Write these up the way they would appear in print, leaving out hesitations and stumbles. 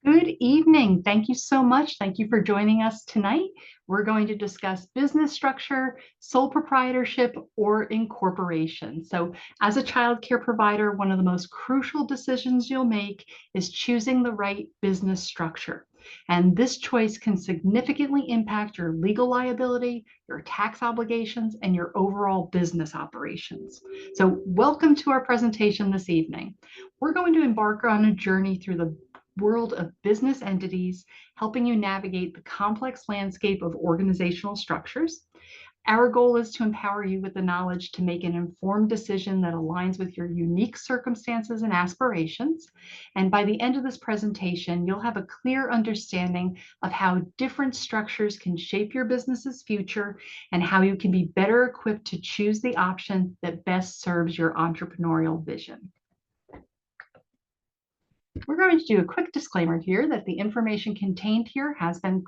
Good evening. Thank you so much. Thank you for joining us tonight. We're going to discuss business structure, sole proprietorship, or incorporation. So, as a child care provider, one of the most crucial decisions you'll make is choosing the right business structure. And this choice can significantly impact your legal liability, your tax obligations, and your overall business operations. So, welcome to our presentation this evening. We're going to embark on a journey through the world of business entities, helping you navigate the complex landscape of organizational structures. Our goal is to empower you with the knowledge to make an informed decision that aligns with your unique circumstances and aspirations. And by the end of this presentation, you'll have a clear understanding of how different structures can shape your business's future and how you can be better equipped to choose the option that best serves your entrepreneurial vision. We're going to do a quick disclaimer here that the information contained here has been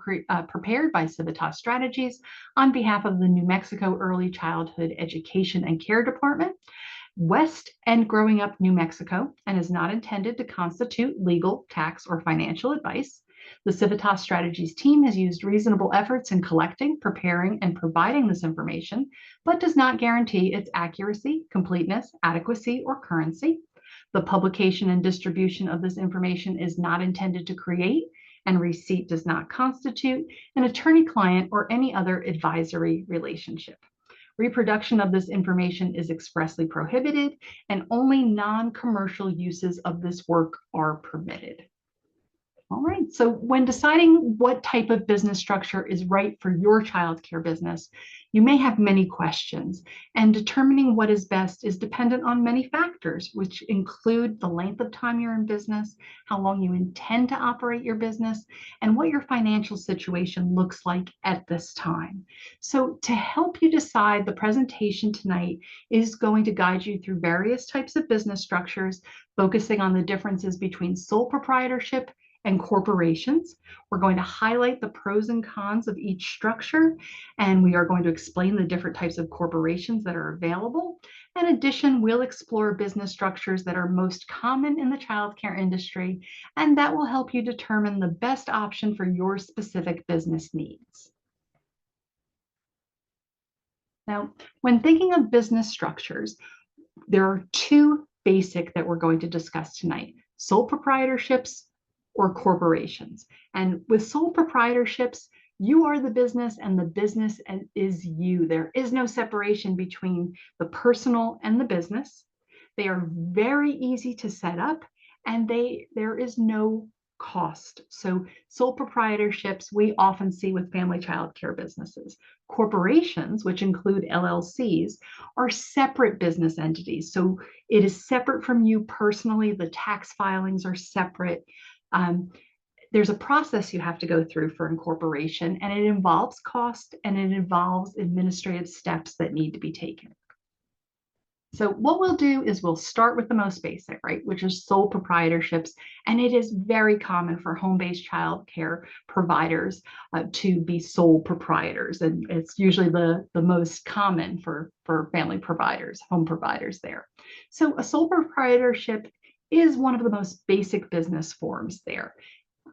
prepared by Civitas Strategies on behalf of the New Mexico Early Childhood Education and Care Department, West and Growing Up New Mexico, and is not intended to constitute legal, tax, or financial advice. The Civitas Strategies team has used reasonable efforts in collecting, preparing, and providing this information, but does not guarantee its accuracy, completeness, adequacy, or currency. The publication and distribution of this information is not intended to create, and receipt does not constitute, an attorney-client or any other advisory relationship. Reproduction of this information is expressly prohibited, and only non-commercial uses of this work are permitted. All right, so when deciding what type of business structure is right for your childcare business, you may have many questions, and determining what is best is dependent on many factors, which include the length of time you're in business, how long you intend to operate your business, and what your financial situation looks like at this time. So to help you decide, the presentation tonight is going to guide you through various types of business structures, focusing on the differences between sole proprietorship and corporations. We're going to highlight the pros and cons of each structure, and we are going to explain the different types of corporations that are available. In addition, we'll explore business structures that are most common in the childcare industry, and that will help you determine the best option for your specific business needs. Now, when thinking of business structures, there are two basic that we're going to discuss tonight: sole proprietorships or corporations. And with sole proprietorships, you are the business and the business is you. There is no separation between the personal and the business. They are very easy to set up, and there is no cost. So sole proprietorships we often see with family child care businesses. Corporations, which include LLCs, are separate business entities. So it is separate from you personally. The tax filings are separate. There's a process you have to go through for incorporation, and it involves cost and it involves administrative steps that need to be taken. So what we'll do is we'll start with the most basic, right, which is sole proprietorships. And it is very common for home-based child care providers to be sole proprietors. And it's usually the most common for family providers, home providers there. So a sole proprietorship is one of the most basic business forms there.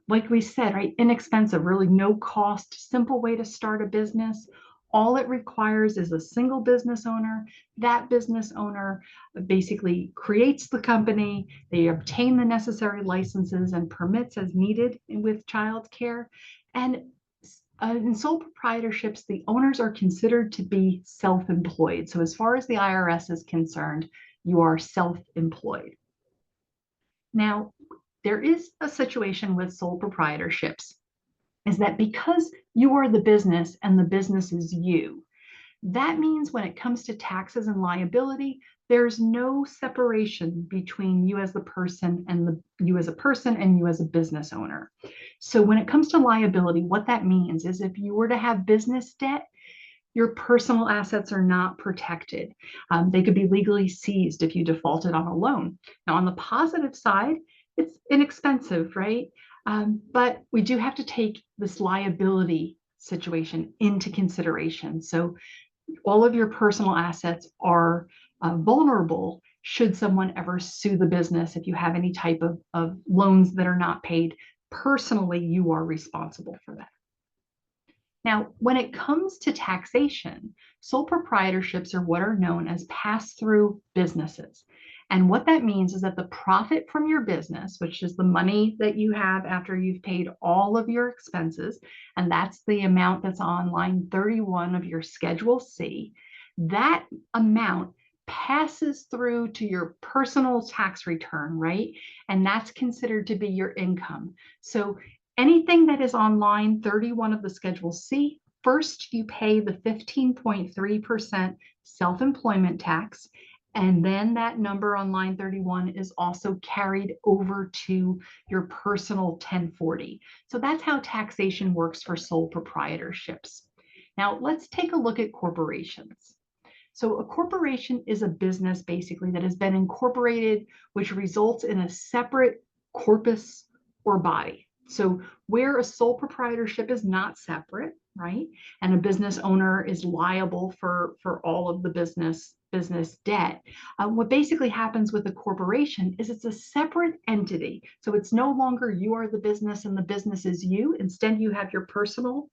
Like we said, right, inexpensive, really no cost, simple way to start a business. All it requires is a single business owner. That business owner basically creates the company. They obtain the necessary licenses and permits as needed with childcare. And in sole proprietorships, the owners are considered to be self-employed. So as far as the IRS is concerned, you are self-employed. Now, there is a situation with sole proprietorships, is that because you are the business and the business is you, that means when it comes to taxes and liability, there's no separation between you as the person and you as a person and you as a business owner. So when it comes to liability, what that means is if you were to have business debt, your personal assets are not protected. They could be legally seized if you defaulted on a loan. Now, on the positive side, it's inexpensive, right? But we do have to take this liability situation into consideration. So all of your personal assets are vulnerable should someone ever sue the business. If you have any type of loans that are not paid, Personally, you are responsible for that. Now, when it comes to taxation, sole proprietorships are what are known as pass-through businesses. And what that means is that the profit from your business, which is the money that you have after you've paid all of your expenses, and that's the amount that's on line 31 of your Schedule C, that amount passes through to your personal tax return, right? And that's considered to be your income. So anything that is on line 31 of the Schedule C, first you pay the 15.3% self-employment tax, and then that number on line 31 is also carried over to your personal 1040. So that's how taxation works for sole proprietorships. Now let's take a look at corporations. So a corporation is a business basically that has been incorporated, which results in a separate corpus or body. So where a sole proprietorship is not separate, right? And a business owner is liable for all of the business debt. What basically happens with a corporation is it's a separate entity. So it's no longer you are the business and the business is you. Instead, you have your personal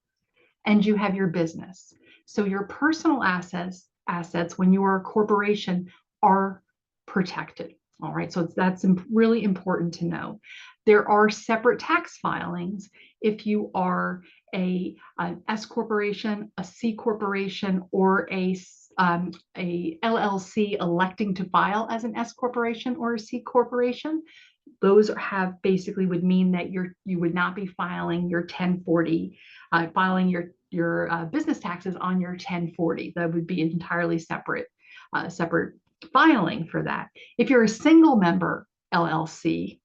and you have your business. So your personal assets when you are a corporation are protected. All right, so that's really important to know. There are separate tax filings if you are an S corporation, a C corporation, or a LLC electing to file as an S corporation or a C corporation. Those have basically would mean that you would not be filing your 1040, filing your business taxes on your 1040. That would be entirely separate filing for that. If you're a single member LLC,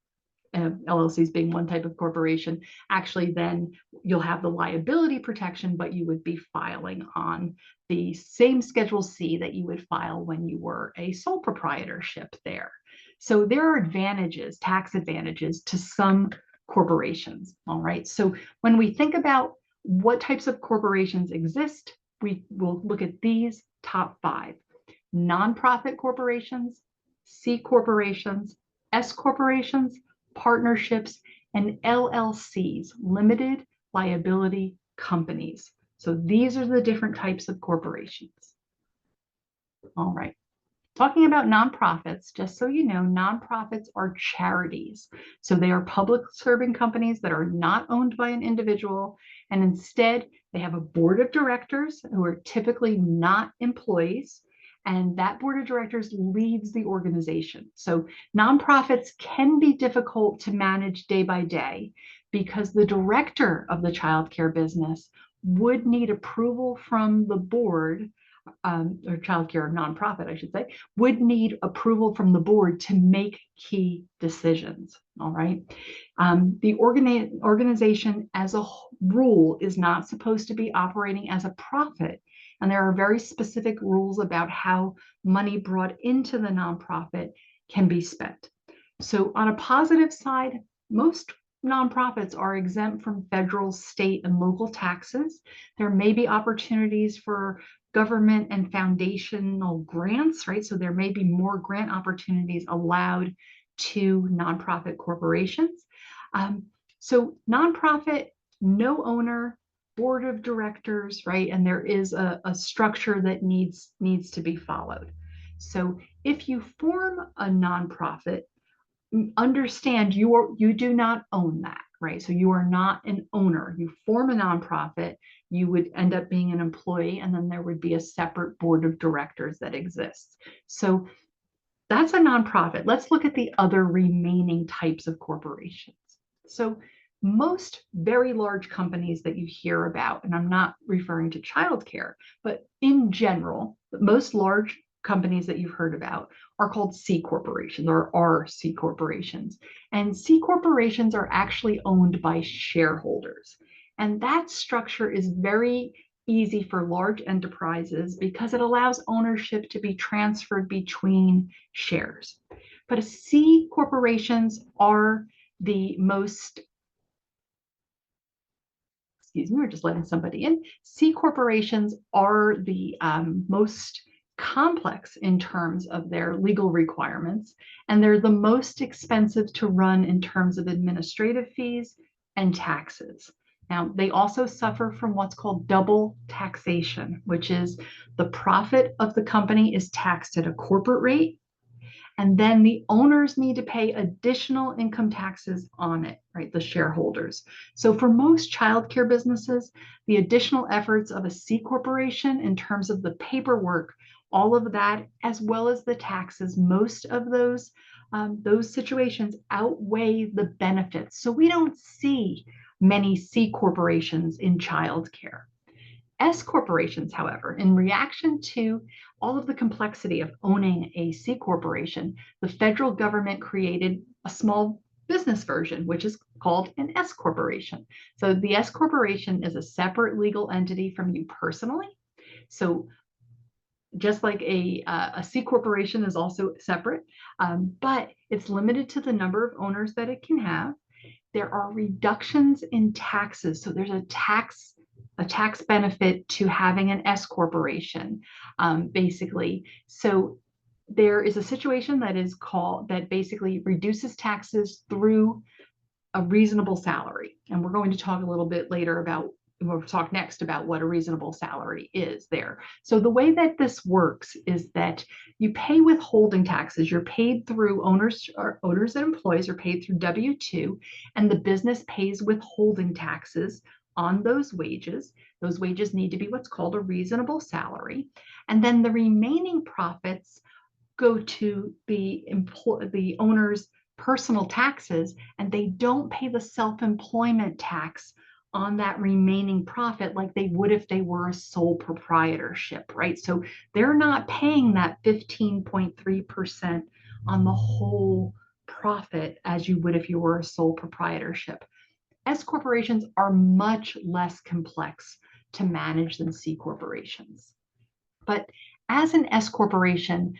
LLCs being one type of corporation, actually then you'll have the liability protection, but you would be filing on the same Schedule C that you would file when you were a sole proprietorship there. So there are advantages, tax advantages to some corporations, all right? So when we think about what types of corporations exist, we will look at these top 5. Nonprofit corporations, C corporations, S corporations, partnerships, and LLCs, limited liability companies. So these are the different types of corporations. All right. Talking about nonprofits, just so you know, nonprofits are charities. So they are public serving companies that are not owned by an individual, and instead they have a board of directors who are typically not employees, and that board of directors leads the organization. So nonprofits can be difficult to manage day by day because the director of the childcare business would need approval from the board, or childcare nonprofit, I should say, would need approval from the board to make key decisions. All right. The organization as a rule is not supposed to be operating as a profit. And there are very specific rules about how money brought into the nonprofit can be spent. So on a positive side, most nonprofits are exempt from federal, state, and local taxes. There may be opportunities for government and foundational grants, right? So there may be more grant opportunities allowed to nonprofit corporations. So nonprofit, no owner, board of directors, right? And there is a structure that needs to be followed. So if you form a nonprofit, understand you do not own that, right? So you are not an owner. You form a nonprofit, you would end up being an employee, and then there would be a separate board of directors that exists. So that's a nonprofit. Let's look at the other remaining types of corporations. So most very large companies that you hear about, and I'm not referring to childcare, but in general, most large companies that you've heard about are called C corporations or are C corporations. And C corporations are actually owned by shareholders. And that structure is very easy for large enterprises because it allows ownership to be transferred between shares. But C corporations are the most, excuse me, we're just letting somebody in. C corporations are the most complex in terms of their legal requirements, and they're the most expensive to run in terms of administrative fees, and taxes. Now, they also suffer from what's called double taxation, which is the profit of the company is taxed at a corporate rate, and then the owners need to pay additional income taxes on it, right? The shareholders. So for most childcare businesses, the additional efforts of a C corporation in terms of the paperwork, all of that, as well as the taxes, most of those situations outweigh the benefits. So we don't see many C corporations in childcare. S corporations, however, in reaction to all of the complexity of owning a C corporation, the federal government created a small business version, which is called an S corporation. So the S corporation is a separate legal entity from you personally. So just like a C corporation is also separate, but it's limited to the number of owners that it can have. There are reductions in taxes. So there's a tax benefit to having an S corporation, basically. So there is a situation that basically reduces taxes through a reasonable salary. And we're going to talk a little bit later about, we'll talk next about what a reasonable salary is there. So the way that this works is that you pay withholding taxes. You're paid through owners and employees are paid through W-2, and the business pays withholding taxes on those wages. Those wages need to be what's called a reasonable salary. And then the remaining profits go to the owner's personal taxes, and they don't pay the self-employment tax on that remaining profit like they would if they were a sole proprietorship, right? So they're not paying that 15.3% on the whole profit as you would if you were a sole proprietorship. S corporations are much less complex to manage than C corporations. But as an S corporation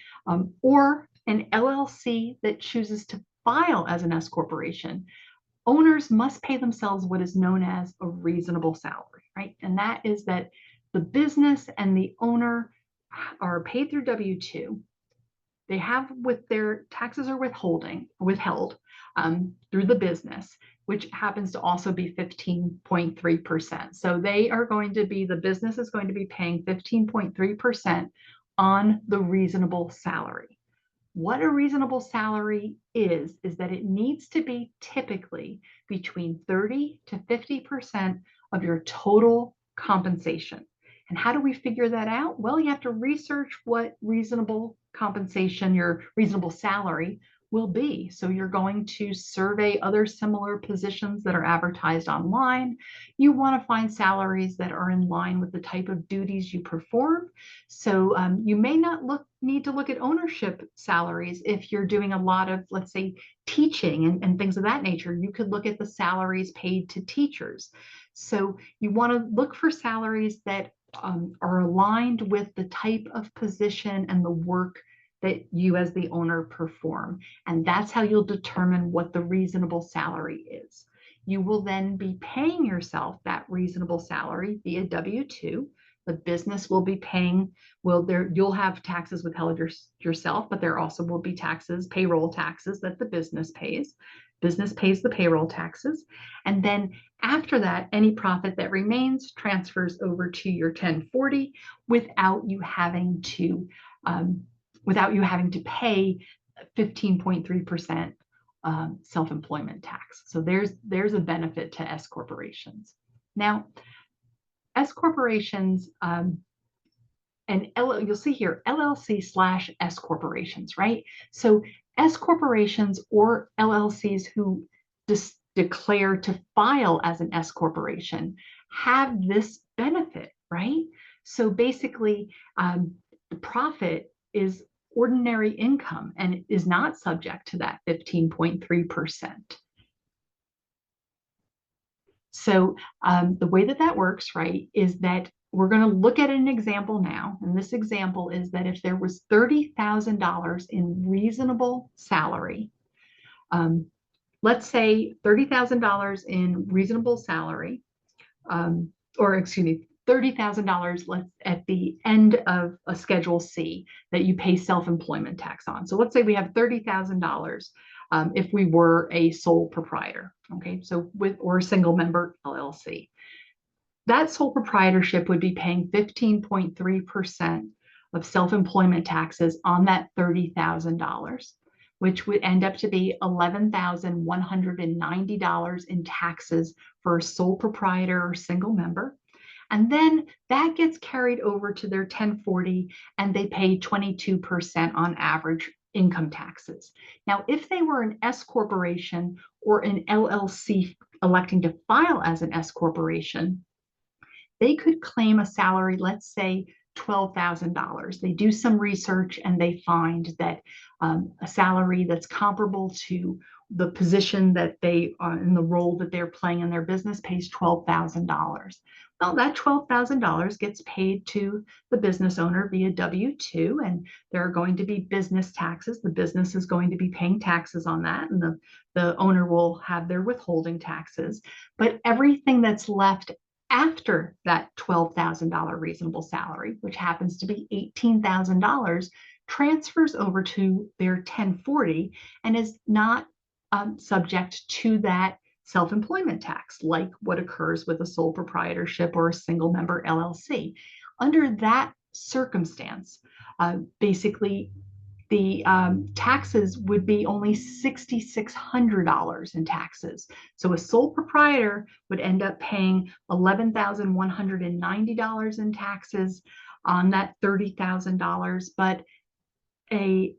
or an LLC that chooses to file as an S corporation, owners must pay themselves what is known as a reasonable salary, right? And that is that the business and the owner are paid through W-2. They have with their taxes are withheld through the business, which happens to also be 15.3%. So the business is going to be paying 15.3% on the reasonable salary. What a reasonable salary is that it needs to be typically between 30 to 50% of your total compensation. And how do we figure that out? Well, you have to research what reasonable compensation, your reasonable salary will be. So you're going to survey other similar positions that are advertised online. You want to find salaries that are in line with the type of duties you perform. So you may not need to look at ownership salaries if you're doing a lot of, let's say, teaching and things of that nature. You could look at the salaries paid to teachers. So you want to look for salaries that are aligned with the type of position and the work that you as the owner perform. And that's how you'll determine what the reasonable salary is. You will then be paying yourself that reasonable salary via W-2. The business will be paying, you'll have taxes withheld yourself, but there also will be taxes, payroll taxes that the business pays. Business pays the payroll taxes. And then after that, any profit that remains transfers over to your 1040 without you having to pay 15.3% self-employment tax. So there's a benefit to S corporations. Now, S corporations you'll see here LLC/S corporations, right? So S corporations or LLCs who declare to file as an S corporation have this benefit, right? So basically, the profit is ordinary income and is not subject to that 15.3%. So the way that works, right, is that we're going to look at an example now. And this example is that if there was $30,000 in reasonable salary, let's say $30,000 in reasonable salary, or excuse me, $30,000 at the end of a Schedule C that you pay self-employment tax on. So let's say we have $30,000 if we were a sole proprietor. Okay, so or a single member LLC. That sole proprietorship would be paying 15.3% of self-employment taxes on that $30,000, which would end up to be $11,190 in taxes for a sole proprietor or single member. And then that gets carried over to their 1040 and they pay 22% on average income taxes. Now, if they were an S corporation or an LLC electing to file as an S corporation, they could claim a salary, let's say $12,000. They do some research and they find that a salary that's comparable to the position that they are in, the role that they're playing in their business, pays $12,000. Well, that $12,000 gets paid to the business owner via W-2, and there are going to be business taxes. The business is going to be paying taxes on that, and the owner will have their withholding taxes. But everything that's left after that $12,000 reasonable salary, which happens to be $18,000, transfers over to their 1040 and is not subject to that self-employment tax, like what occurs with a sole proprietorship or a single member LLC. Under that circumstance, basically the taxes would be only $6,600 in taxes. So a sole proprietor would end up paying $11,190 in taxes on that $30,000, but a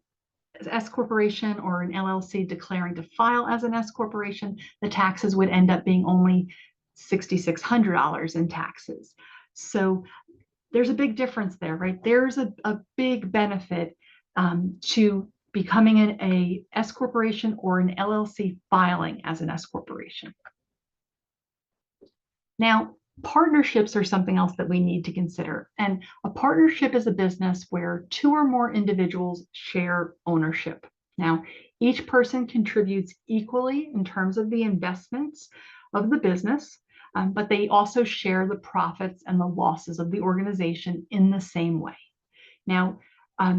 S corporation or an LLC declaring to file as an S corporation, the taxes would end up being only $6,600 in taxes. So there's a big difference there, right? There's a big benefit to becoming an S corporation or an LLC filing as an S corporation. Now, partnerships are something else that we need to consider. And a partnership is a business where two or more individuals share ownership. Now, each person contributes equally in terms of the investments of the business, but they also share the profits and the losses of the organization in the same way. Now,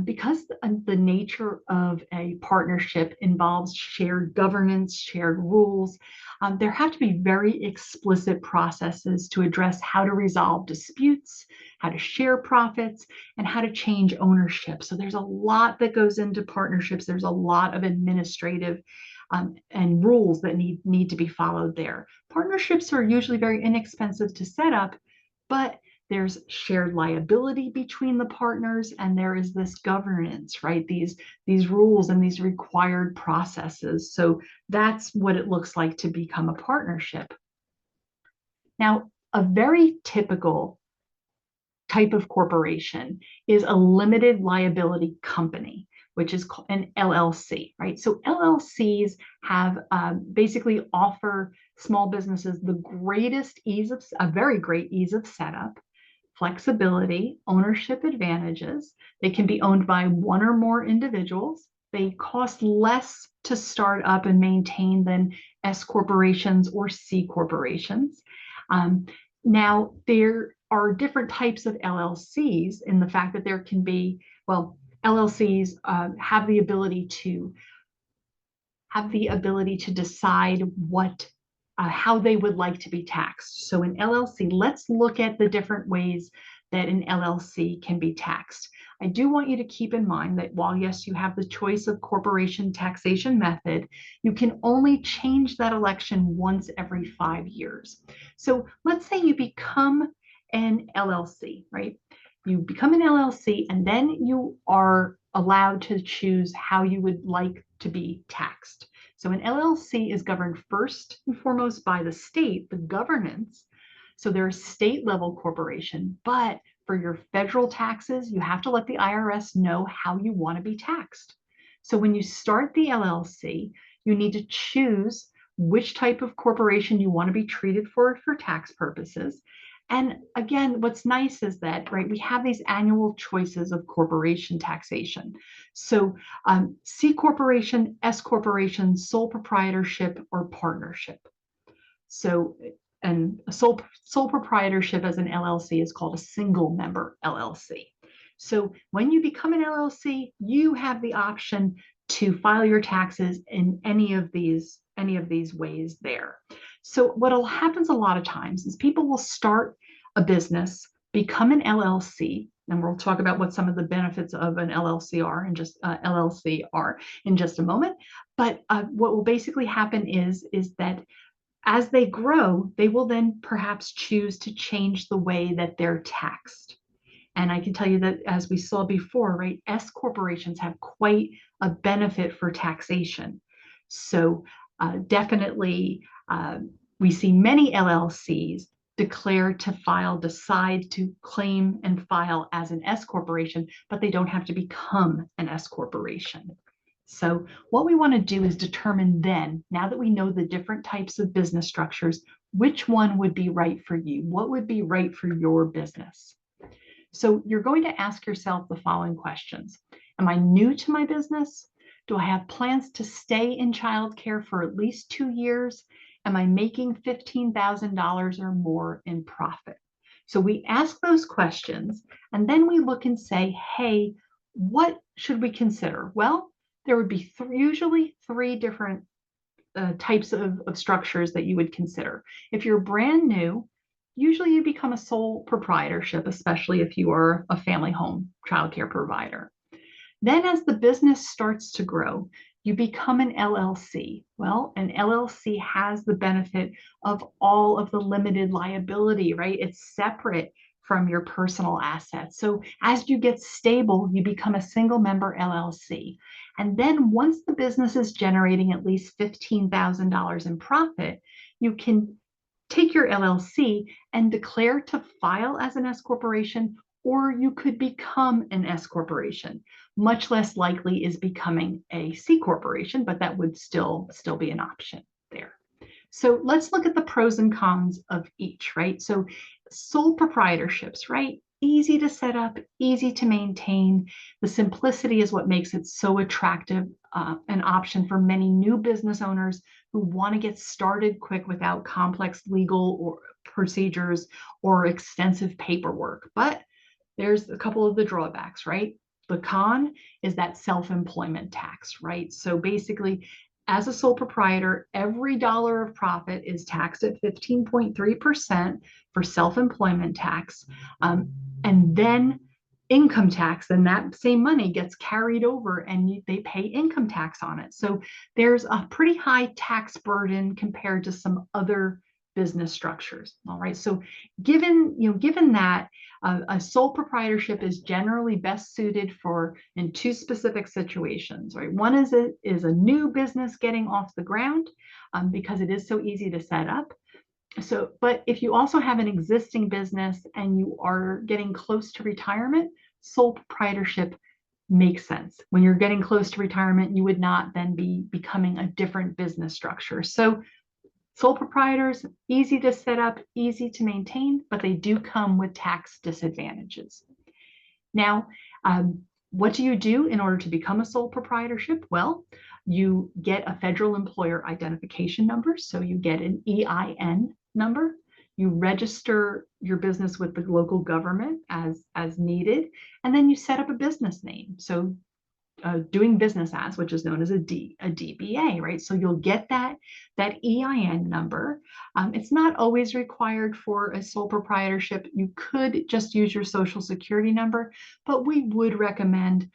because the nature of a partnership involves shared governance, shared rules, there have to be very explicit processes to address how to resolve disputes, how to share profits, and how to change ownership. So there's a lot that goes into partnerships. There's a lot of administrative and rules that need to be followed there. Partnerships are usually very inexpensive to set up, but there's shared liability between the partners, and there is this governance, right? These rules and these required processes. So that's what it looks like to become a partnership. Now, a very typical type of corporation is a limited liability company, which is an LLC, right? So LLCs have basically offer small businesses the greatest ease of, a very great ease of setup, flexibility, ownership advantages. They can be owned by one or more individuals. They cost less to start up and maintain than S corporations or C corporations. Now, there are different types of LLCs in the fact that there can be, well, LLCs have the ability to decide what how they would like to be taxed. So an LLC, let's look at the different ways that an LLC can be taxed. I do want you to keep in mind that while, yes, you have the choice of corporation taxation method, you can only change that election once every 5 years. So let's say you become an LLC, right? You become an LLC and then you are allowed to choose how you would like to be taxed. So an LLC is governed first and foremost by the state, the governance. So they're a state level corporation, but for your federal taxes, you have to let the IRS know how you want to be taxed. So when you start the LLC, you need to choose which type of corporation you want to be treated for tax purposes. And again, what's nice is that, right, we have these annual choices of corporation taxation. So C corporation, S corporation, sole proprietorship, or partnership. So, and a sole proprietorship as an LLC is called a single member LLC. So when you become an LLC, you have the option to file your taxes in any of these ways there. So what happens a lot of times is people will start a business, become an LLC, and we'll talk about what some of the benefits of an LLC are in just a moment. But what will basically happen is that as they grow, they will then perhaps choose to change the way that they're taxed. And I can tell you that, as we saw before, right, S corporations have quite a benefit for taxation. So definitely, we see many LLCs decide to claim and file as an S corporation, but they don't have to become an S corporation. So what we want to do is determine then, now that we know the different types of business structures, which one would be right for you? What would be right for your business? So you're going to ask yourself the following questions. Am I new to my business? Do I have plans to stay in childcare for at least 2 years? Am I making $15,000 or more in profit? So we ask those questions, and then we look and say, hey, what should we consider? Well, there would be usually 3 different types of structures that you would consider. If you're brand new, usually you become a sole proprietorship, especially if you are a family home childcare provider. Then as the business starts to grow, you become an LLC. Well, an LLC has the benefit of all of the limited liability, right? It's separate from your personal assets. So as you get stable, you become a single member LLC. And then once the business is generating at least $15,000 in profit, you can take your LLC and declare to file as an S corporation, or you could become an S corporation. Much less likely is becoming a C corporation, but that would still be an option there. So let's look at the pros and cons of each, right? So sole proprietorships, right? Easy to set up, easy to maintain. The simplicity is what makes it so attractive, an option for many new business owners who want to get started quick without complex legal or procedures or extensive paperwork. But there's a couple of the drawbacks, right? The con is that self-employment tax, right? So basically, as a sole proprietor, every dollar of profit is taxed at 15.3% for self-employment tax. And then income tax, and that same money gets carried over and they pay income tax on it. So there's a pretty high tax burden compared to some other business structures. All right. So given that, a sole proprietorship is generally best suited in 2 specific situations, right? One is a new business getting off the ground, because it is so easy to set up. So, but if you also have an existing business and you are getting close to retirement, sole proprietorship makes sense. When you're getting close to retirement, you would not then be becoming a different business structure. So sole proprietors, easy to set up, easy to maintain, but they do come with tax disadvantages. Now, what do you do in order to become a sole proprietorship? Well, you get a federal employer identification number. So you get an EIN number. You register your business with the local government as needed, and then you set up a business name. So doing business as, which is known as a DBA, right? So you'll get that EIN number. It's not always required for a sole proprietorship. You could just use your social security number, but we would recommend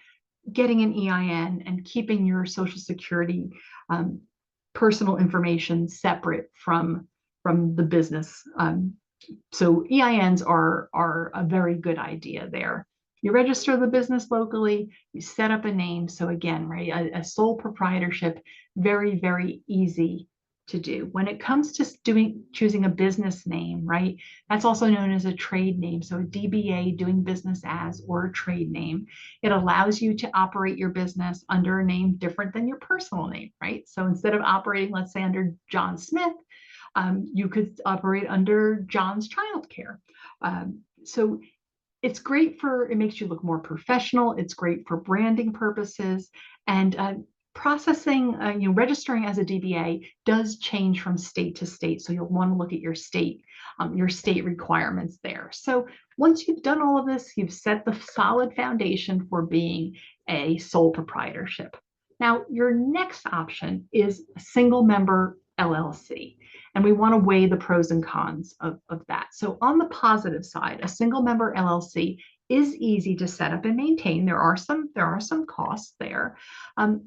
getting an EIN and keeping your social security personal information separate from the business. So EINs are a very good idea there. You register the business locally, you set up a name. So again, right, a sole proprietorship, very, very easy to do. When it comes to choosing a business name, right, that's also known as a trade name. So a DBA, doing business as, or a trade name. It allows you to operate your business under a name different than your personal name, right? So instead of operating, let's say, under John Smith, you could operate under John's Childcare. So it's great it makes you look more professional. It's great for branding purposes, and processing, registering as a DBA does change from state to state. So you'll want to look at your state requirements there. So once you've done all of this, you've set the solid foundation for being a sole proprietorship. Now, your next option is a single member LLC. And we want to weigh the pros and cons of that. So on the positive side, a single member LLC is easy to set up and maintain. There are some costs there.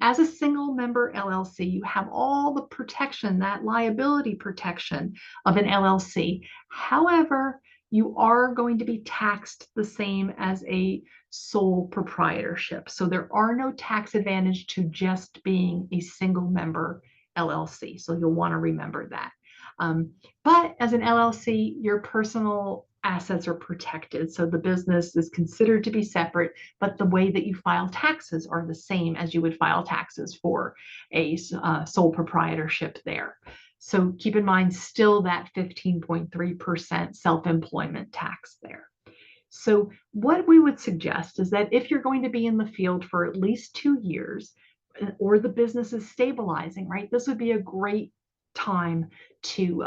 As a single member LLC, you have all the protection, that liability protection of an LLC. However, you are going to be taxed the same as a sole proprietorship. So there are no tax advantage to just being a single member LLC. So you'll want to remember that. But as an LLC, your personal assets are protected. So the business is considered to be separate, but the way that you file taxes are the same as you would file taxes for a sole proprietorship there. So keep in mind still that 15.3% self-employment tax there. So what we would suggest is that if you're going to be in the field for at least 2 years, or the business is stabilizing, right, this would be a great time to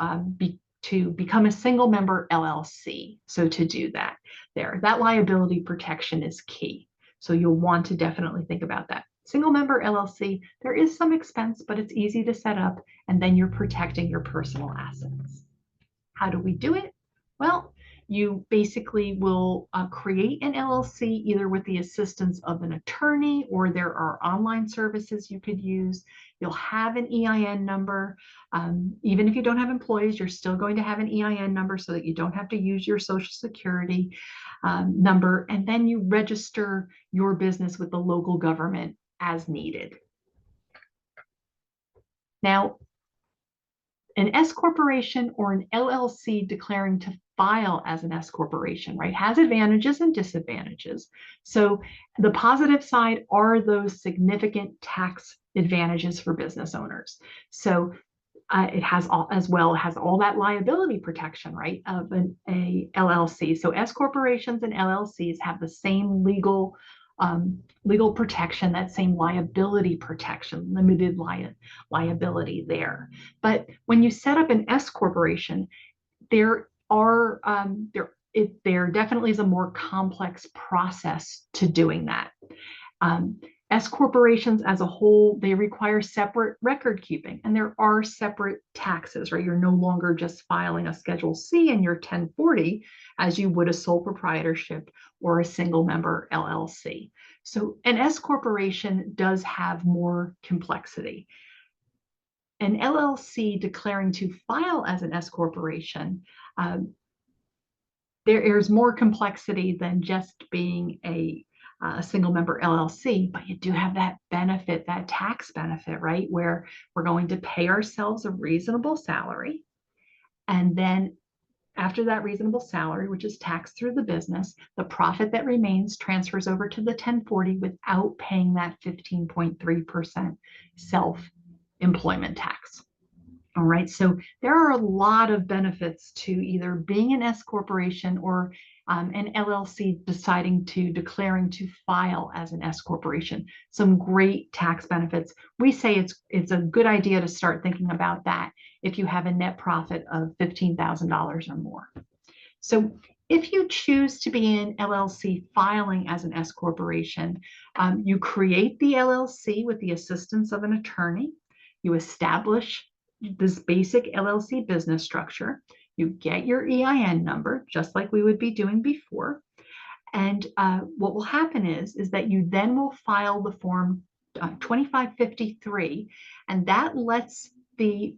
become a single member LLC. So to do that there, that liability protection is key. So you'll want to definitely think about that. Single member LLC, there is some expense, but it's easy to set up, and then you're protecting your personal assets. How do we do it? Well, you basically will create an LLC either with the assistance of an attorney, or there are online services you could use. You'll have an EIN number. Even if you don't have employees, you're still going to have an EIN number so that you don't have to use your Social Security number. And then you register your business with the local government as needed. Now, an S corporation or an LLC declaring to file as an S corporation, right, has advantages and disadvantages. So the positive side are those significant tax advantages for business owners. So it has all, as well, has all that liability protection, right, of a LLC. So S corporations and LLCs have the same legal protection, that same liability protection, limited liability there. But when you set up an S corporation, there definitely is a more complex process to doing that. S corporations as a whole, they require separate record keeping, and there are separate taxes, right? You're no longer just filing a Schedule C in your 1040 as you would a sole proprietorship or a single member LLC. So an S corporation does have more complexity. An LLC declaring to file as an S corporation, there is more complexity than just being a single member LLC, but you do have that benefit, that tax benefit, right? Where we're going to pay ourselves a reasonable salary. And then after that reasonable salary, which is taxed through the business, the profit that remains transfers over to the 1040 without paying that 15.3% self-employment tax. All right, so there are a lot of benefits to either being an S corporation or an LLC declaring to file as an S corporation. Some great tax benefits. We say it's a good idea to start thinking about that if you have a net profit of $15,000 or more. So if you choose to be an LLC filing as an S corporation, you create the LLC with the assistance of an attorney. You establish this basic LLC business structure. You get your EIN number, just like we would be doing before. And what will happen is that you then will file the form 2553, and that lets the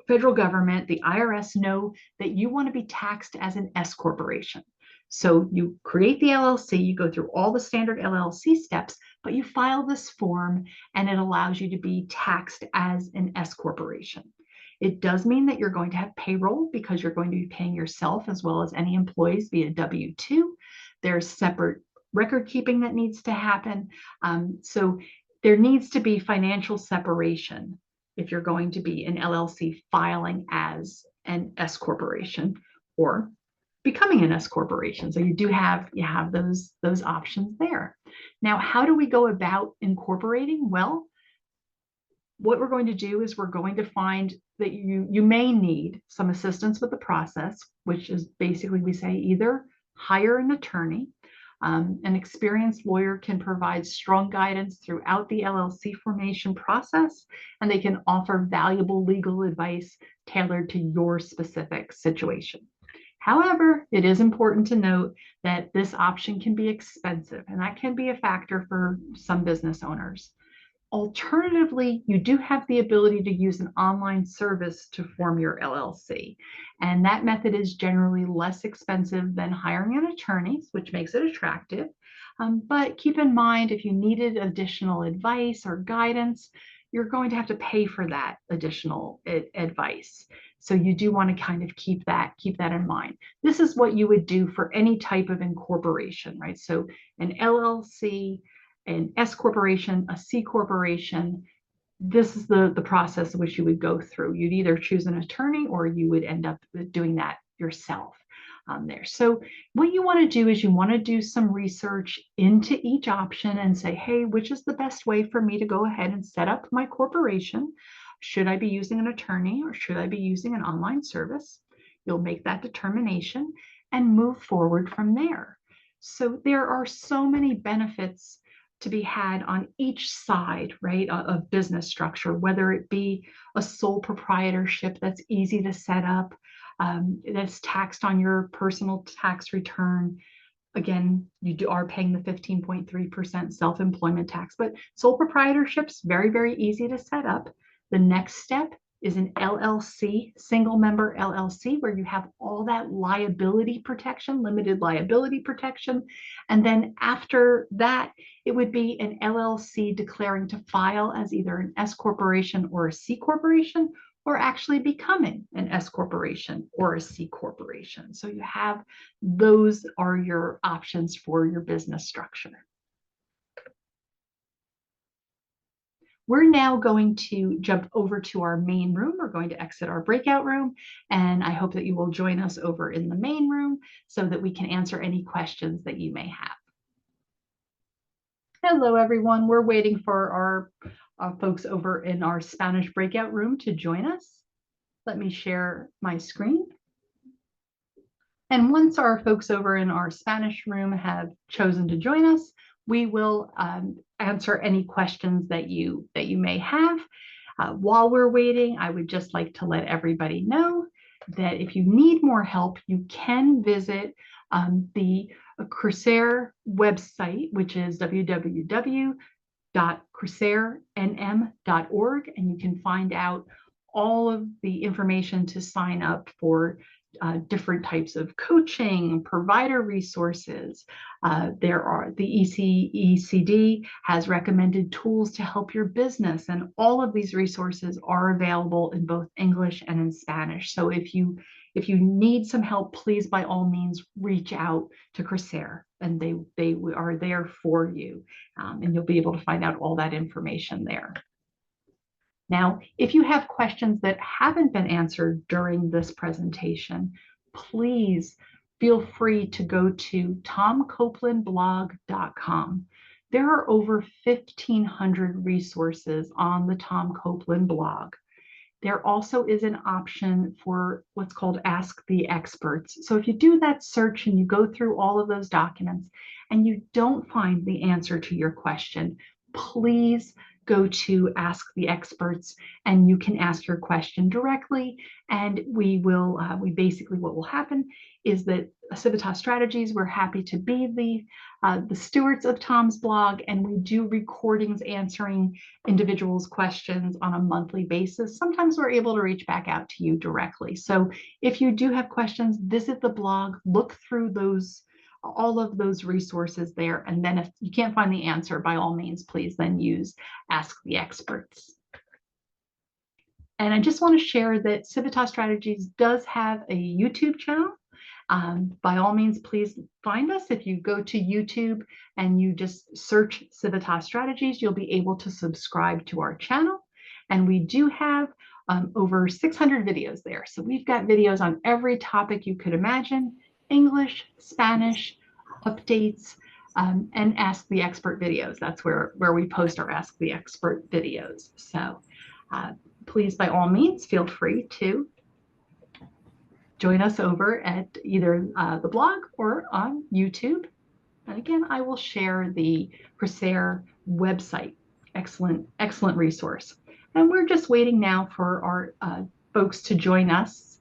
federal government, the IRS, know that you want to be taxed as an S corporation. So you create the LLC, you go through all the standard LLC steps, but you file this form and it allows you to be taxed as an S corporation. It does mean that you're going to have payroll because you're going to be paying yourself as well as any employees via W-2. There's separate record keeping that needs to happen. So there needs to be financial separation if you're going to be an LLC filing as an S corporation or becoming an S corporation. So you have those options there. Now, how do we go about incorporating? Well, what we're going to do is we're going to find that you may need some assistance with the process, which is basically we say either hire an attorney, An experienced lawyer can provide strong guidance throughout the LLC formation process, and they can offer valuable legal advice tailored to your specific situation. However, it is important to note that this option can be expensive, and that can be a factor for some business owners. Alternatively, you do have the ability to use an online service to form your LLC. And that method is generally less expensive than hiring an attorney, which makes it attractive. But keep in mind, if you needed additional advice or guidance, you're going to have to pay for that additional advice. So you do want to kind of keep that in mind. This is what you would do for any type of incorporation, right? So an LLC, an S corporation, a C corporation, this is the process which you would go through. You'd either choose an attorney or you would end up doing that yourself there. So what you want to do is you want to do some research into each option and say, hey, which is the best way for me to go ahead and set up my corporation? Should I be using an attorney or should I be using an online service? You'll make that determination and move forward from there. So there are so many benefits to be had on each side, right, of business structure, whether it be a sole proprietorship that's easy to set up, that's taxed on your personal tax return. Again, you are paying the 15.3% self-employment tax, but sole proprietorships, very, very easy to set up. The next step is an LLC, single member LLC, where you have all that liability protection, limited liability protection. And then after that, it would be an LLC declaring to file as either an S corporation or a C corporation, or actually becoming an S corporation or a C corporation. So you have, those are your options for your business structure. We're now going to jump over to our main room. We're going to exit our breakout room, and I hope that you will join us over in the main room so that we can answer any questions that you may have. Hello, everyone. We're waiting for our folks over in our Spanish breakout room to join us. Let me share my screen. And once our folks over in our Spanish room have chosen to join us, we will answer any questions that you may have. While we're waiting, I would just like to let everybody know that if you need more help, you can visit the Corsair website, which is www.corsairnm.org, and you can find out all of the information to sign up for different types of coaching, provider resources. There are the ECD has recommended tools to help your business, and all of these resources are available in both English and in Spanish. So if you need some help, please by all means reach out to Corsair, and they are there for you, and you'll be able to find out all that information there. Now, if you have questions that haven't been answered during this presentation, please feel free to go to tomcopelandblog.com. There are over 1,500 resources on the Tom Copeland blog. There also is an option for what's called Ask the Experts. So if you do that search and you go through all of those documents and you don't find the answer to your question, please go to Ask the Experts and you can ask your question directly. And we will, basically what will happen is that Civitas Strategies, we're happy to be the stewards of Tom's blog, and we do recordings answering individuals' questions on a monthly basis. Sometimes we're able to reach back out to you directly. So if you do have questions, visit the blog, look through all of those resources there. And then if you can't find the answer, by all means, please then use Ask the Experts. And I just want to share that Civitas Strategies does have a YouTube channel. By all means, please find us. If you go to YouTube and you just search Civitas Strategies, you'll be able to subscribe to our channel. And we do have over 600 videos there. So we've got videos on every topic you could imagine: English, Spanish, updates, and Ask the Expert videos. That's where we post our Ask the Expert videos. So please, by all means, feel free to join us over at either the blog or on YouTube. And again, I will share the Procer website. Excellent resource. And we're just waiting now for our folks to join us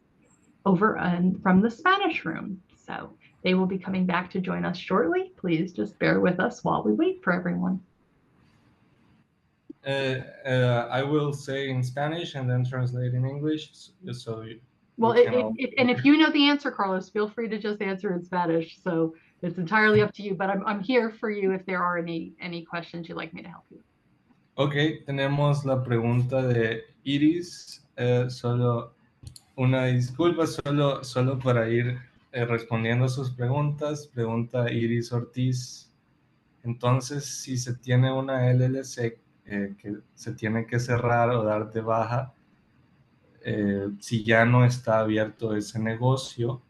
over from the Spanish room. So they will be coming back to join us shortly. Please just bear with us while we wait for everyone. I will say in Spanish and then translate in English, so Well, we can all. and if you know the answer, Carlos, feel free to just answer in Spanish. So it's entirely up to you, but I'm here for you if there are any questions you'd like me to help you. Ok, tenemos la pregunta de Iris. Solo una disculpa, solo para ir respondiendo sus preguntas. Pregunta Iris Ortiz. Entonces, si se tiene una LLC que se tiene que cerrar o dar de baja, si ya no está abierto ese negocio,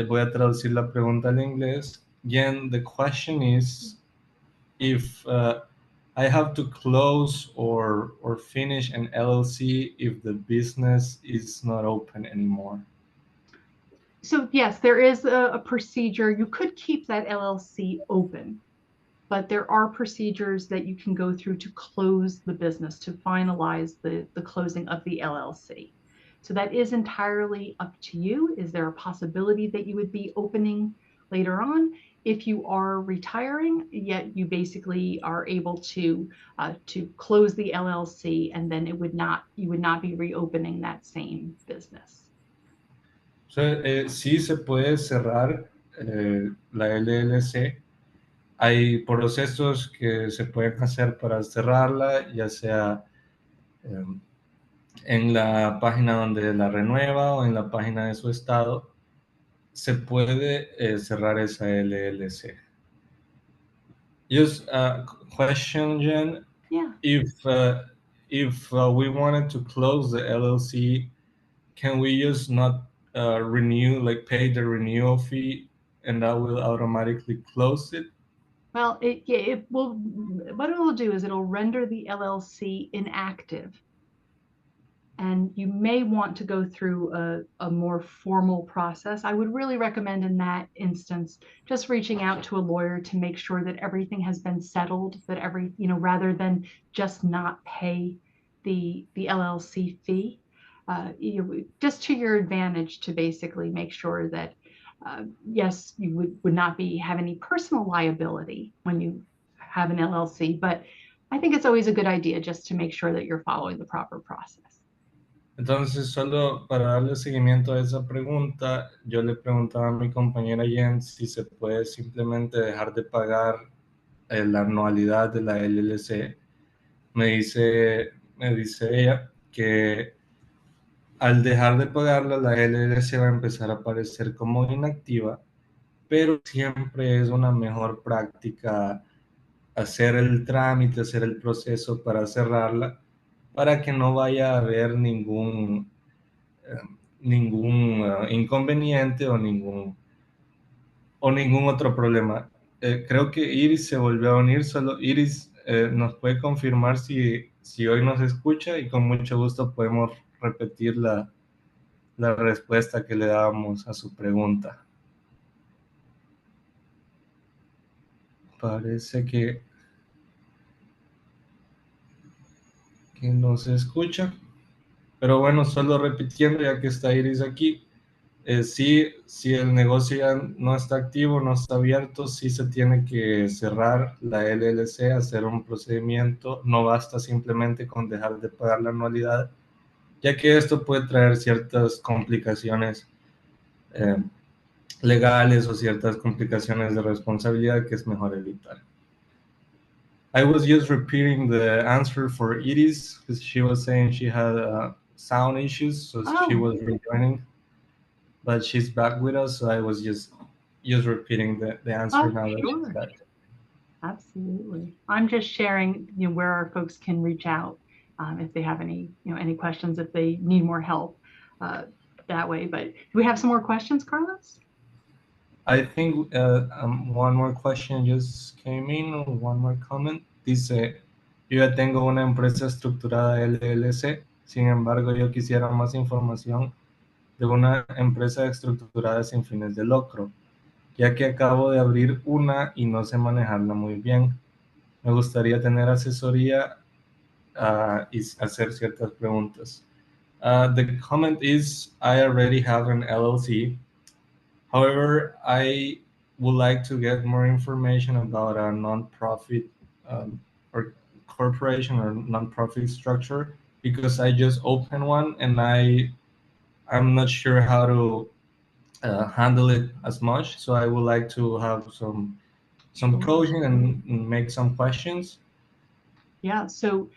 voy a traducir la pregunta al inglés. Jen, the question is if I have to close or finish an LLC if the business is not open anymore. So yes, there is a procedure. You could keep that LLC open, but there are procedures that you can go through to close the business, to finalize the closing of the LLC. So that is entirely up to you. Is there a possibility that you would be opening later on? If you are retiring, yet you basically are able to close the LLC, and then you would not be reopening that same business. So, sí se puede cerrar la LLC. Hay procesos que se pueden hacer para cerrarla, ya sea en la página donde la renueva o en la página de su estado. Se puede cerrar esa LLC. Just a question, Jen. Yeah. If we wanted to close the LLC, can we just not renew, like pay the renewal fee, and that will automatically close it? Well, it will. What it will do is it'll render the LLC inactive, and you may want to go through a more formal process. I would really recommend in that instance just reaching out to a lawyer to make sure that everything has been settled, that rather than just not pay the LLC fee, just to your advantage to basically make sure that yes, you would not have any personal liability when you have an LLC, but I think it's always a good idea just to make sure that you're following the proper process. Entonces, solo para darle seguimiento a esa pregunta, yo le preguntaba a mi compañera Jen si se puede simplemente dejar de pagar la anualidad de la LLC. Me dice ella que al dejar de pagarla, la LLC va a empezar a aparecer como inactiva, pero siempre es una mejor práctica hacer el trámite, hacer el proceso para cerrarla, para que no vaya a haber ningún inconveniente o ningún otro problema. Creo que Iris se volvió a unir. Solo Iris nos puede confirmar si hoy nos escucha, y con mucho gusto podemos repetir la respuesta que le dábamos a su pregunta. Parece que no se escucha. Pero bueno, solo repitiendo, ya que está Iris aquí, si el negocio ya no está activo, no está abierto, sí se tiene que cerrar la LLC, hacer un procedimiento. No basta simplemente con dejar de pagar la anualidad, ya que esto puede traer ciertas complicaciones legales o ciertas complicaciones de responsabilidad que es mejor evitar. I was just repeating the answer for Iris because she was saying she had sound issues, so she was rejoining, but she's back with us. So I was just repeating the answer now that she's back. Absolutely. I'm just sharing, where our folks can reach out if they have any questions, if they need more help that way. But do we have some more questions, Carlos? I think one more question just came in, one more comment. Dice, yo ya tengo una empresa estructurada LLC, sin embargo yo quisiera más información de una empresa estructurada sin fines de lucro. ya que acabo de abrir una y no sé manejarla muy bien. Me gustaría tener asesoría y hacer ciertas preguntas. The comment is, I already have an LLC. However, I would like to get more information about a nonprofit or corporation or nonprofit structure because I just opened one and I'm not sure how to handle it as much. So I would like to have some Sure. coaching and make some questions. Yeah. So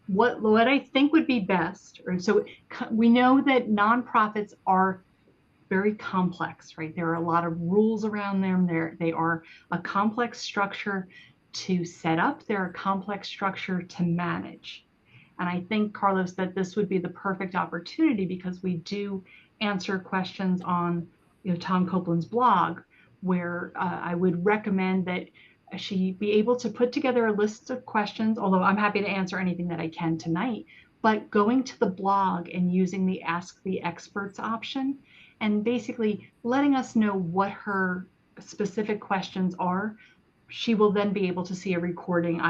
what I think would be best, or so we know that nonprofits are very complex, right? There are a lot of rules around them. They are a complex structure to set up. They're a complex structure to manage. And I think, Carlos, that this would be the perfect opportunity because we do answer questions on, Tom Copeland's blog, where I would recommend that she be able to put together a list of questions, although I'm happy to answer anything that I can tonight, but going to the blog and using the Ask the Experts option and basically letting us know what her specific questions are. She will then be able to see a recording.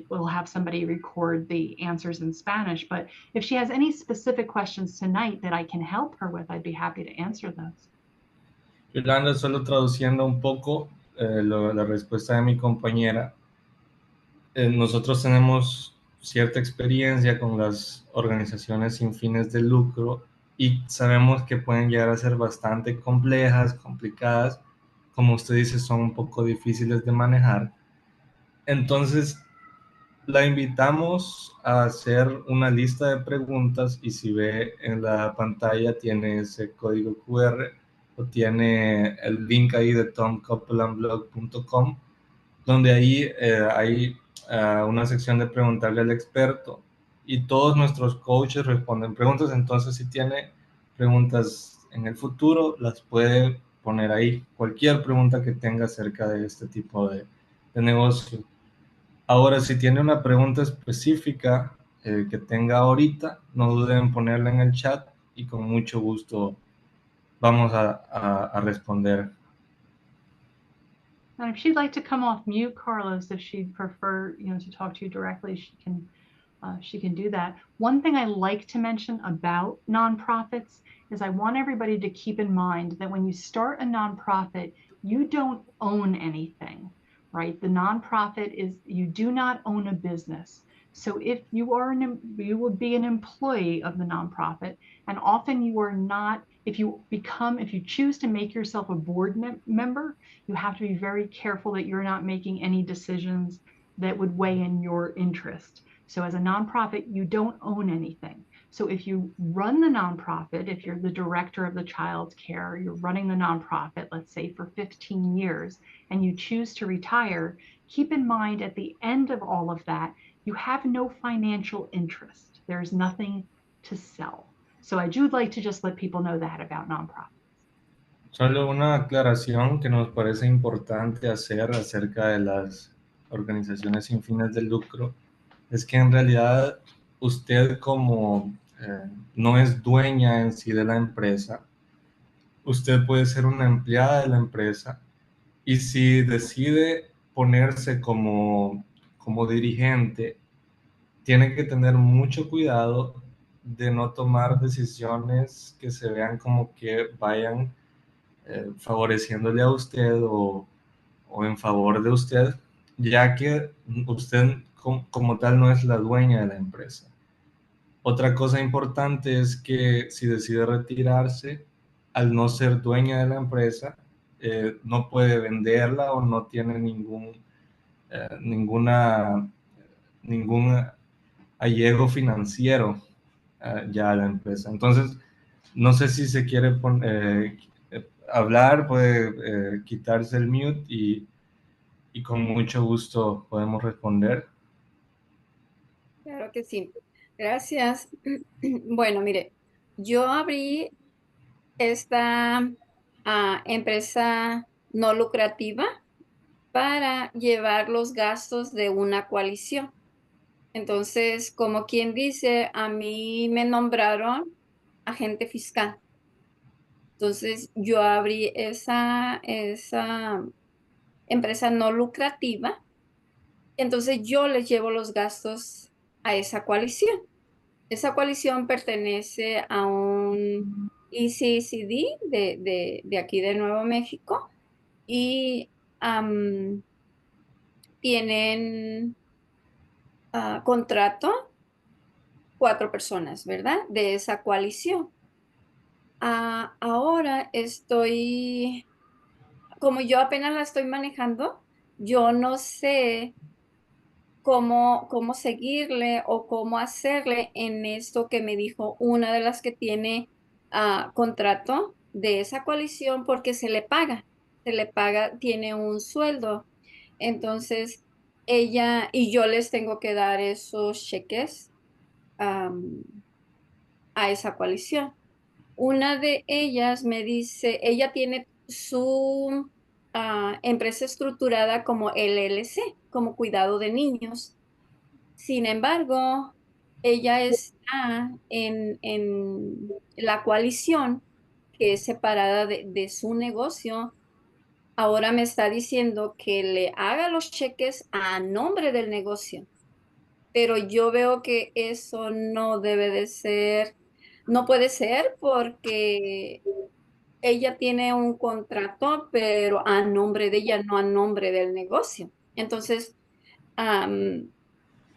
Will have somebody record the answers in Spanish, but if she has any specific questions tonight that I can help her with, I'd be happy to answer those. Yolanda, solo traduciendo un poco la respuesta de mi compañera. Nosotros tenemos cierta experiencia con las organizaciones sin fines de lucro y sabemos que pueden llegar a ser bastante complejas, complicadas, como usted dice, son un poco difíciles de manejar. Entonces, la invitamos a hacer una lista de preguntas y si ve en la pantalla tiene ese código QR o tiene el link ahí de tomcopelandblog.com donde ahí hay una sección de preguntarle al experto y todos nuestros coaches responden preguntas, entonces si tiene preguntas en el futuro, las puede poner ahí, cualquier pregunta que tenga acerca de este tipo de negocio. Ahora, si tiene una pregunta específica que tenga ahorita, no duden en ponerla en el chat y con mucho gusto vamos a responder. And if she'd like to come off mute, Carlos, if she'd prefer, to talk to you directly, she can do that. One thing I like to mention about nonprofits is I want everybody to keep in mind that when you start a nonprofit, you don't own anything, right? The nonprofit is, you do not own a business. So if you would be an employee of the nonprofit, and often you are not, if you choose to make yourself a board member, you have to be very careful that you're not making any decisions that would weigh in your interest. So as a nonprofit, you don't own anything. So if you run the nonprofit, if you're the director of the child's care, you're running the nonprofit, let's say for 15 years, and you choose to retire, keep in mind at the end of all of that, you have no financial interest. There's nothing to sell. So I do like to just let people know that about nonprofits. Solo una aclaración que nos parece importante hacer acerca de las organizaciones sin fines de lucro es que en realidad usted como no es dueña en sí de la empresa, usted puede ser una empleada de la empresa y si decide ponerse como dirigente, tiene que tener mucho cuidado de no tomar decisiones que se vean como que vayan favoreciéndole a usted o en favor de usted, ya que usted como tal no es la dueña de la empresa. Otra cosa importante es que si decide retirarse, al no ser dueña de la empresa, no puede venderla o no tiene ninguna, ningún allego financiero ya a la empresa. Entonces, no sé si se quiere hablar, puede quitarse el mute y con mucho gusto podemos responder. Claro que sí. Gracias. Bueno, mire, yo abrí esta empresa no lucrativa para llevar los gastos de una coalición. Entonces, como quien dice, a mí me nombraron agente fiscal. Entonces, yo abrí esa empresa no lucrativa, entonces yo les llevo los gastos a esa coalición. Esa coalición pertenece a un ECCD de aquí de Nuevo México y am, tienen contrato 4 personas, ¿verdad? De esa coalición. Ahora como yo apenas la estoy manejando, yo no sé cómo seguirle o cómo hacerle en esto que me dijo una de las que tiene contrato de esa coalición porque se le paga, tiene un sueldo. Entonces, ella y yo les tengo que dar esos cheques am, a esa coalición. Una de ellas me dice, ella tiene su empresa estructurada como LLC, como cuidado de niños. Sin embargo, ella está en la coalición que es separada de su negocio. Ahora me está diciendo que le haga los cheques a nombre del negocio, pero yo veo que eso no debe de ser, no puede ser porque ella tiene un contrato, pero a nombre de ella, no a nombre del negocio. Entonces, am,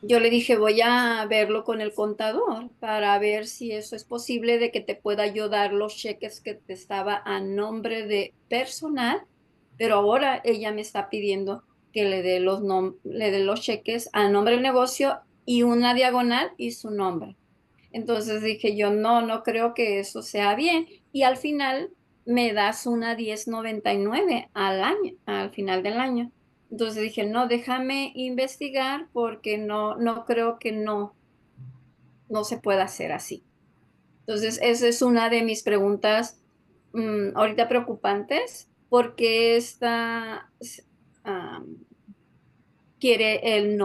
yo le dije, voy a verlo con el contador para ver si eso es posible de que te pueda yo dar los cheques que te estaba a nombre de personal, pero ahora ella me está pidiendo que le dé los cheques a nombre del negocio y una diagonal y su nombre. Entonces dije yo, no creo que eso sea bien. Y al final me das una 10.99 al año, al final del año. Entonces dije, no, déjame investigar porque no creo que no se pueda hacer así. Entonces, esa es una de mis preguntas ahorita preocupantes, porque ah, quiere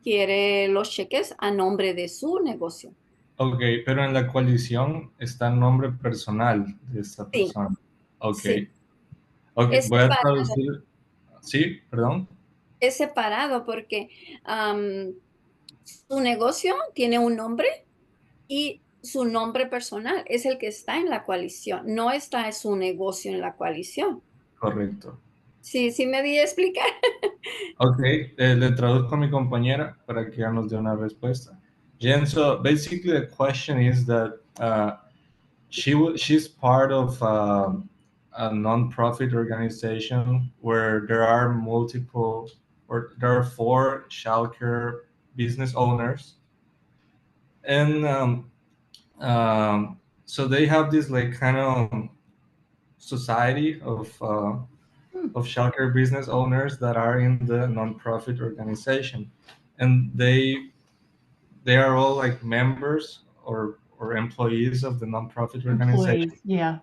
quiere los cheques a nombre de su negocio. Ok, pero en la coalición está el nombre personal de esta Sí, persona. Ok, sí. ok, Es voy a separado, traducir. Sí, perdón. es separado porque am, su negocio tiene un nombre y su nombre personal es el que está en la coalición, no está su negocio en la coalición. Correcto. Sí, sí me di a explicar. Ok, le traduzco a mi compañera para que ella nos dé una respuesta. Jen, so basically the question is that she's part of a non-profit organization where there are multiple, or there are 4 childcare business owners, and so they have this like kind of society Hmm. of childcare business owners that are in the non-profit organization, and they are all like members or employees of the non-profit organization. Employees, yeah.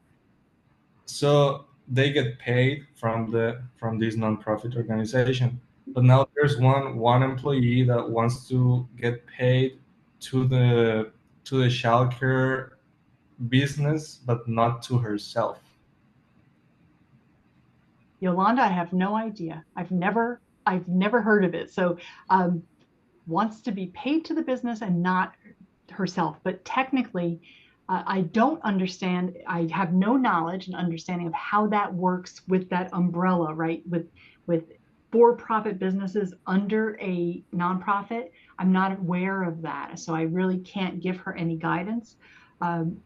So they get paid from this non-profit organization. But now there's one employee that wants to get paid to the childcare business, but not to herself. Yolanda, I have no idea. I've never heard of it. So um, wants to be paid to the business and not herself. But technically, I don't understand. I have no knowledge and understanding of how that works with that umbrella, right? With for-profit businesses under a nonprofit. I'm not aware of that, so I really can't give her any guidance.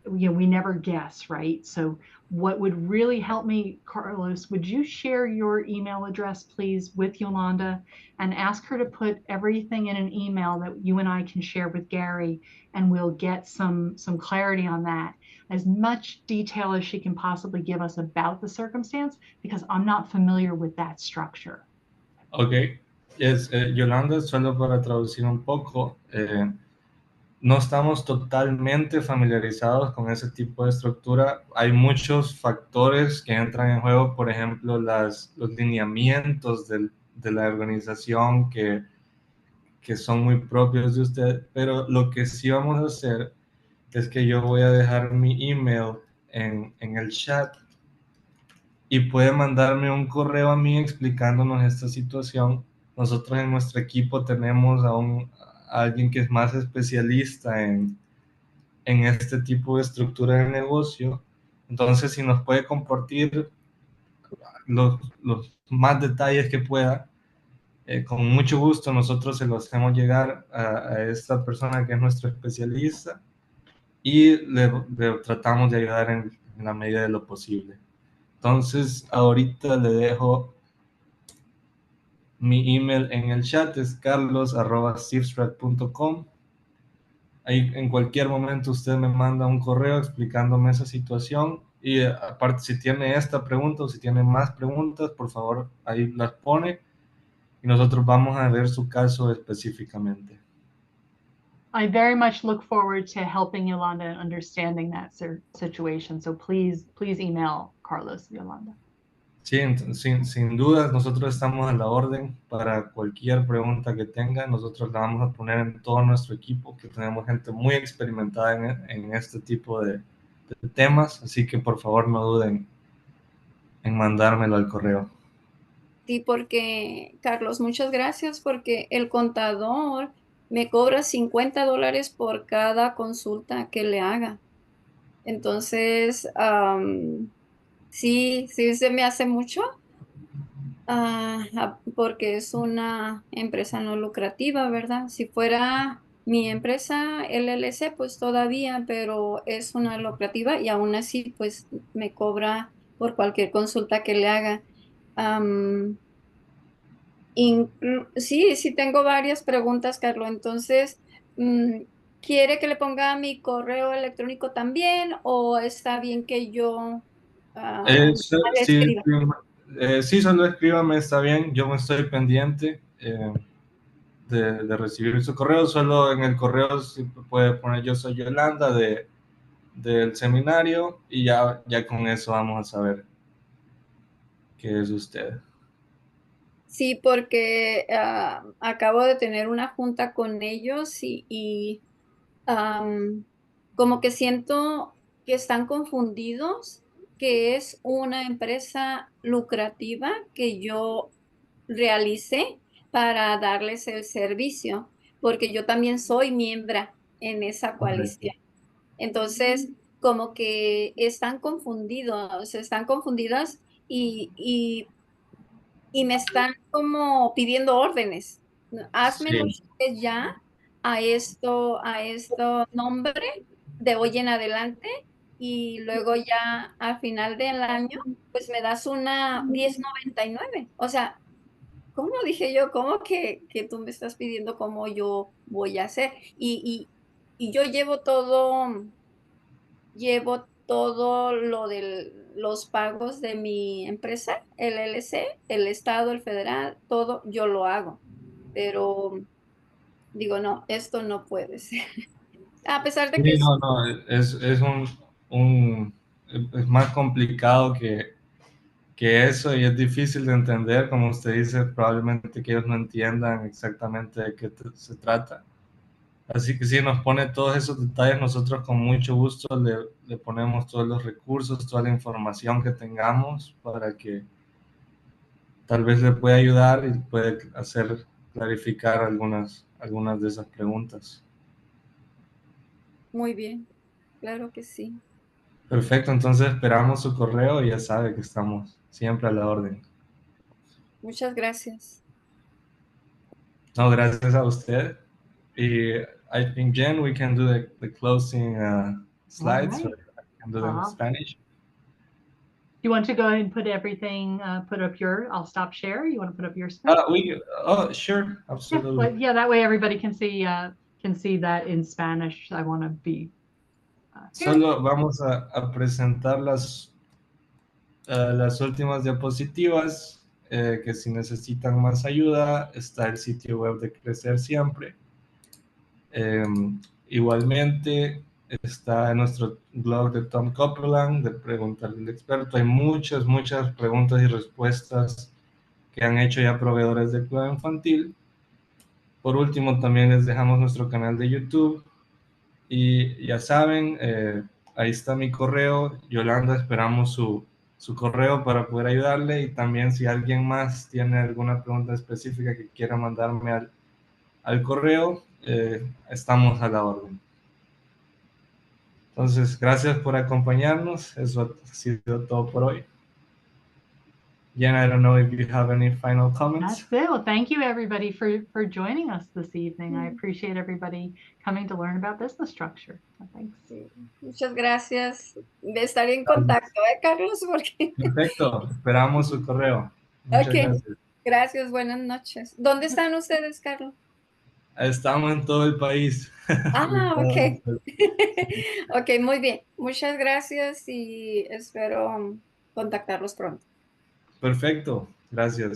We never guess, right? So what would really help me, Carlos, would you share your email address, please, with Yolanda and ask her to put everything in an email that you and I can share with Gary, and we'll get some clarity on that. As much detail as she can possibly give us about the circumstance, because I'm not familiar with that structure. Ok, Yolanda, solo para traducir un poco, no estamos totalmente familiarizados con ese tipo de estructura. Hay muchos factores que entran en juego, por ejemplo, los lineamientos de la organización que son muy propios de usted, pero lo que sí vamos a hacer es que yo voy a dejar mi email en el chat y puede mandarme un correo a mí explicándonos esta situación. Nosotros en nuestro equipo tenemos a alguien que es más especialista en este tipo de estructura de negocio. Entonces, si nos puede compartir los más detalles que pueda, con mucho gusto nosotros se los hacemos llegar a esta persona que es nuestro especialista y le tratamos de ayudar en la medida de lo posible. Entonces, ahorita le dejo mi email en el chat, es carlos@sifstrat.com. Ahí en cualquier momento usted me manda un correo explicándome esa situación y aparte si tiene esta pregunta o si tiene más preguntas, por favor ahí las pone y nosotros vamos a ver su caso específicamente. I very much look forward to helping Yolanda and understanding that situation. So please email Carlos, Yolanda. Sí, sin dudas, nosotros estamos a la orden para cualquier pregunta que tenga. Nosotros la vamos a poner en todo nuestro equipo, que tenemos gente muy experimentada en este tipo de temas, así que por favor no duden en mandármelo al correo. Sí, porque, Carlos, muchas gracias porque el contador me cobra $50 por cada consulta que le haga. Entonces, sí, sí se me hace mucho, porque es una empresa no lucrativa, ¿verdad? Si fuera mi empresa LLC, pues todavía, pero es una lucrativa y aún así, pues me cobra por cualquier consulta que le haga. Sí, sí tengo varias preguntas, Carlos. Entonces, mm, ¿quiere que le ponga mi correo electrónico también o está bien que yo le Sí, escriba? sí, solo escríbame, está bien, yo me estoy pendiente de recibir su correo, solo en el correo sí puede poner yo soy Yolanda del seminario y ya con eso vamos a saber qué es usted. Sí, porque acabo de tener una junta con ellos y como que siento que están confundidos, que es una empresa lucrativa que yo realicé para darles el servicio, porque yo también soy miembro en esa Correcto. coalición. Entonces, como que están confundidas y me están como pidiendo órdenes. Házmelo Sí, usted ya a esto nombre de hoy en adelante y luego ya al final del año, pues me das una 10.99. O sea, ¿cómo dije yo? ¿Cómo que tú me estás pidiendo cómo yo voy a hacer? Y yo llevo todo lo de los pagos de mi empresa, el LLC, el Estado, el federal, todo yo lo hago. Pero digo, no, esto no puede ser. A pesar de que sí, no, es es más complicado que eso y es difícil de entender, como usted dice, probablemente que ellos no entiendan exactamente de qué se trata. Así que sí, nos pone todos esos detalles, nosotros con mucho gusto le ponemos todos los recursos, toda la información que tengamos para que tal vez le pueda ayudar y puede hacer clarificar algunas de esas preguntas. muy bien, claro que sí. Perfecto, entonces esperamos su correo y ya sabe que estamos siempre a la orden. Muchas gracias. No, gracias a usted. Y I think, Jen, we can do the closing All slides, so right. I can do them in Spanish. You want to go ahead and put everything, put up I'll stop share. You want to put up your screen? Sure, Yeah, absolutely. well, yeah, that way everybody can see that in Spanish. I want to be here. Solo vamos a presentar las últimas diapositivas, que si necesitan más ayuda, está el sitio web de Crecer Siempre. Igualmente está en nuestro blog de Tom Copeland, de Preguntarle al Experto. Hay muchas preguntas y respuestas que han hecho ya proveedores de cuidado infantil. Por último, también les dejamos nuestro canal de YouTube. Y ya saben, ahí está mi correo. Yolanda, esperamos su correo para poder ayudarle, y también si alguien más tiene alguna pregunta específica que quiera mandarme al correo, estamos a la orden. Entonces, gracias por acompañarnos. Eso ha sido todo por hoy. Jen, I don't know if you have any final comments. That's it. Well, thank you everybody for joining us this evening. I appreciate everybody coming to learn about business structure. So thanks. Sí, muchas gracias. Estaré en contacto, Carlos? Porque... Perfecto, esperamos su correo. Muchas Ok, gracias. gracias, buenas noches. ¿Dónde están ustedes, Carlos? Estamos en todo el país. Ah, ok. Ok, muy bien. Muchas gracias y espero contactarlos pronto. Perfecto, gracias.